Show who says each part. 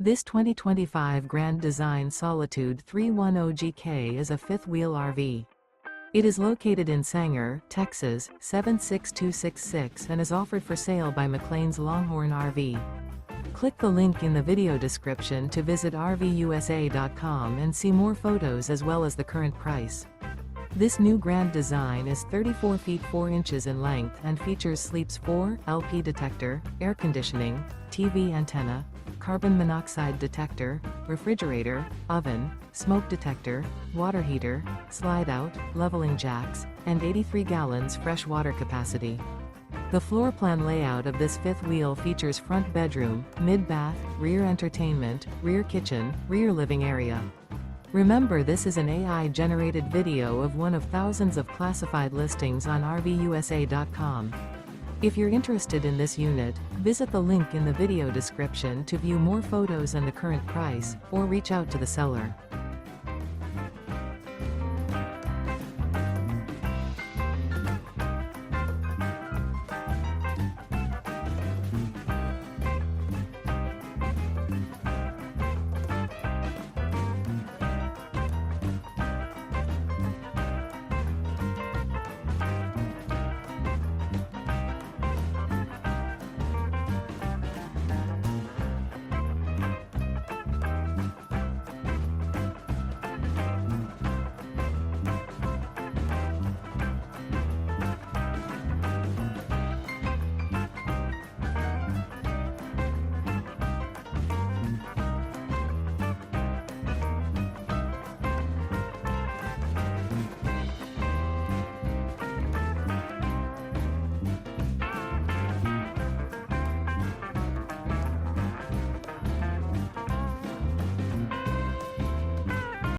Speaker 1: This 2025 Grand Design Solitude 310GK is a fifth-wheel RV. It is located in Sanger, Texas, 76266 and is offered for sale by McClain's Longhorn RV. Click the link in the video description to visit RVUSA.com and see more photos as well as the current price. This new Grand Design is 34 feet 4 inches in length and features Sleep's 4 LP detector, air conditioning, TV antenna, carbon monoxide detector, refrigerator, oven, smoke detector, water heater, slide-out, leveling jacks, and 83 gallons fresh water capacity. The floor plan layout of this fifth wheel features front bedroom, mid-bath, rear entertainment, rear kitchen, rear living area. Remember, this is an AI-generated video of one of thousands of classified listings on RVUSA.com. If you're interested in this unit, visit the link in the video description to view more photos and the current price, or reach out to the seller.